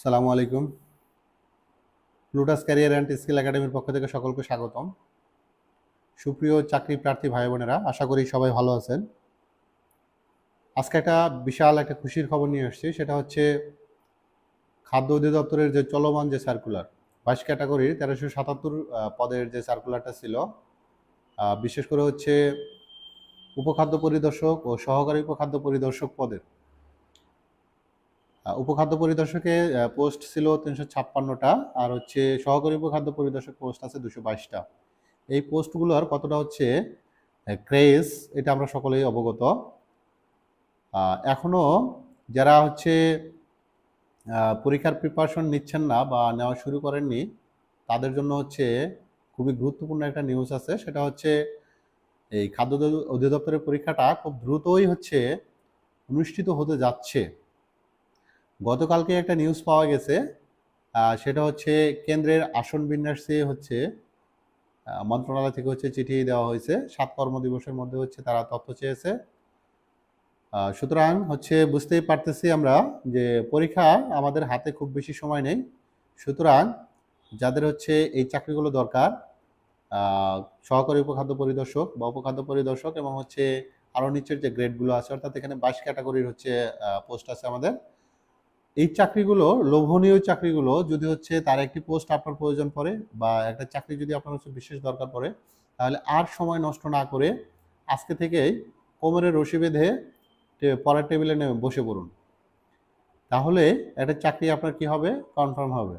সালামু আলাইকুম। প্লুটাস career and skill একাডেমির পক্ষ থেকে সকলকে স্বাগতম। সুপ্রিয় চাকরি প্রার্থী ভাই বোনেরা, আশা করি সবাই ভালো আছেন। আজকে একটা বিশাল একটা খুশির খবর নিয়ে এসেছি, সেটা হচ্ছে খাদ্য অধিদপ্তরের যে চলমান যে সার্কুলার 22 ক্যাটাগরির 1377 পদের যে সার্কুলারটা ছিল, বিশেষ করে হচ্ছে উপখাদ্য পরিদর্শক ও সহকারী উপখাদ্য পরিদর্শক পদের উপখাদ্য পরিদর্শকে পোস্ট ছিল 356টা, আর হচ্ছে সহকারী উপখাদ্য পরিদর্শক পোস্ট আছে 222টা। এই পোস্টগুলোর কতটা হচ্ছে ক্রেজ, এটা আমরা সকলেই অবগত। এখনও যারা হচ্ছে পরীক্ষার প্রিপারেশন নিচ্ছেন না বা নেওয়া শুরু করেননি, তাদের জন্য হচ্ছে খুবই গুরুত্বপূর্ণ একটা নিউজ আছে। সেটা হচ্ছে এই খাদ্য অধিদপ্তরের পরীক্ষাটা খুব দ্রুতই হচ্ছে অনুষ্ঠিত হতে যাচ্ছে। গতকালকে একটা নিউজ পাওয়া গেছে, সেটা হচ্ছে কেন্দ্রের আসন বিন্যাসে হচ্ছে মন্ত্রণালয় থেকে হচ্ছে চিঠি দেওয়া হয়েছে। 7 কর্মদিবসের মধ্যে হচ্ছে তারা তথ্য চেয়েছে। সুতরাং হচ্ছে বুঝতেই পারতেছি আমরা যে পরীক্ষা আমাদের হাতে খুব বেশি সময় নেই। সুতরাং যাদের হচ্ছে এই চাকরিগুলো দরকার, সহকারী উপখাদ্য পরিদর্শক বা উপখাদ্য পরিদর্শক এবং হচ্ছে আরও নিচের যে গ্রেডগুলো আছে, অর্থাৎ এখানে 22 ক্যাটাগরির হচ্ছে পোস্ট আছে আমাদের। এই চাকরিগুলো, লোভনীয় চাকরিগুলো, যদি হচ্ছে তার একটি পোস্ট আপনার প্রয়োজন পড়ে বা একটা চাকরি যদি আপনার হচ্ছে বিশেষ দরকার পড়ে, তাহলে আর সময় নষ্ট না করে আজকে থেকেই কোমরে রশি বেঁধে পড়ার টেবিলে নেমে বসে পড়ুন। তাহলে একটা চাকরি আপনার কি হবে, কনফার্ম হবে।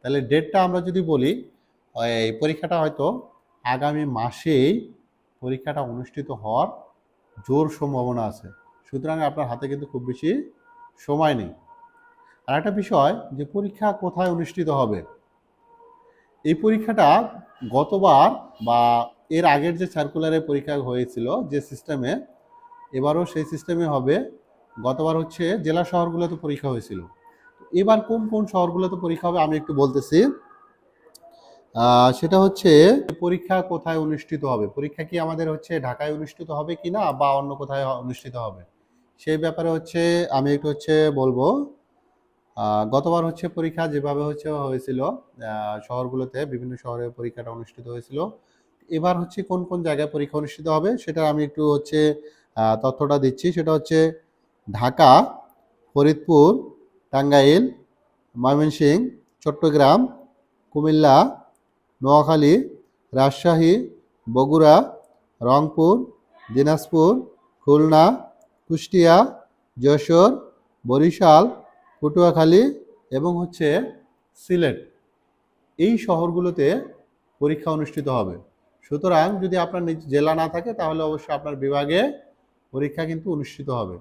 তাহলে ডেটটা আমরা যদি বলি, এই পরীক্ষাটা হয়তো আগামী মাসেই পরীক্ষাটা অনুষ্ঠিত হওয়ার জোর সম্ভাবনা আছে। সুতরাং আপনার হাতে কিন্তু খুব বেশি সময় নেই। আর একটা বিষয়, যে পরীক্ষা কোথায় অনুষ্ঠিত হবে। এই পরীক্ষাটা গতবার বা এর আগের যে সার্কুলারে পরীক্ষা হয়েছিল যে সিস্টেমে, এবারও সেই সিস্টেমে হবে। গতবার হচ্ছে জেলা শহরগুলোতে পরীক্ষা হয়েছিল। এবার কোন কোন শহরগুলোতে পরীক্ষা হবে আমি একটু বলতেছি। সেটা হচ্ছে পরীক্ষা কোথায় অনুষ্ঠিত হবে। পরীক্ষা কি আমাদের হচ্ছে ঢাকায় অনুষ্ঠিত হবে কিনা বা অন্য কোথায় অনুষ্ঠিত হবে, সেই ব্যাপারে হচ্ছে আমি একটু হচ্ছে বলবো। গতবার হচ্ছে পরীক্ষা যেভাবে হচ্ছে হয়েছিল, শহরগুলোতে বিভিন্ন শহরে পরীক্ষাটা অনুষ্ঠিত হয়েছিল। এবার হচ্ছে কোন কোন জায়গায় পরীক্ষা অনুষ্ঠিত হবে সেটা আমি একটু হচ্ছে তথ্যটা দিচ্ছি। সেটা হচ্ছে ঢাকা, ফরিদপুর, টাঙ্গাইল, ময়মনসিংহ, চট্টগ্রাম, কুমিল্লা, নোয়াখালী, রাজশাহী, বগুড়া, রংপুর, দিনাজপুর, খুলনা, কুষ্টিয়া, যশোর, বরিশাল, পটুয়াখালী এবং হচ্ছে সিলেট। এই শহরগুলোতে পরীক্ষা অনুষ্ঠিত হবে। সুতরাং যদি আপনার নিজ জেলা না থাকে, তাহলে অবশ্যই আপনার বিভাগে পরীক্ষা কিন্তু অনুষ্ঠিত হবে।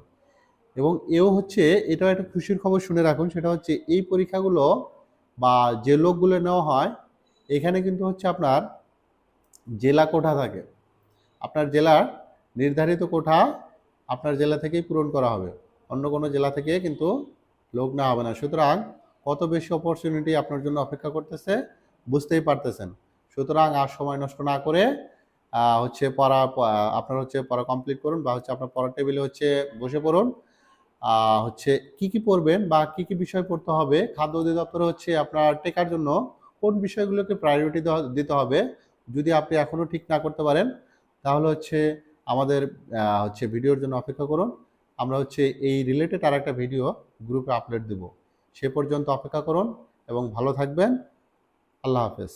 এবং হচ্ছে এটাও একটা খুশির খবর, শুনে রাখুন। সেটা হচ্ছে এই পরীক্ষাগুলো বা যে লোকগুলো নেওয়া হয়, এখানে কিন্তু হচ্ছে আপনার জেলা কোঠা থাকে। আপনার জেলার নির্ধারিত কোঠা আপনার জেলা থেকেই পূরণ করা হবে, অন্য কোনো জেলা থেকে কিন্তু লোক নেওয়া হবে না। সুতরাং কত বেশি অপরচুনিটি আপনার জন্য অপেক্ষা করতেছে বুঝতেই পারতেছেন। সুতরাং আর সময় নষ্ট না করে হচ্ছে আপনার হচ্ছে পড়া কমপ্লিট করুন, বা হচ্ছে আপনার পড়ার টেবিলে হচ্ছে বসে পড়ুন। হচ্ছে কি কি পড়বেন বা কি কি বিষয় পড়তে হবে, খাদ্য অধিদপ্তরে হচ্ছে আপনার টেকার জন্য কোন বিষয়গুলোকে প্রায়োরিটি দিতে হবে, যদি আপনি এখনও ঠিক না করতে পারেন, তাহলে হচ্ছে আমাদের হচ্ছে ভিডিওর জন্য অপেক্ষা করুন। আমরা হচ্ছে এই রিলেটেড আর একটা ভিডিও গ্রুপে আপলোড দেব। সে পর্যন্ত অপেক্ষা করুন এবং ভালো থাকবেন। আল্লাহ হাফেজ।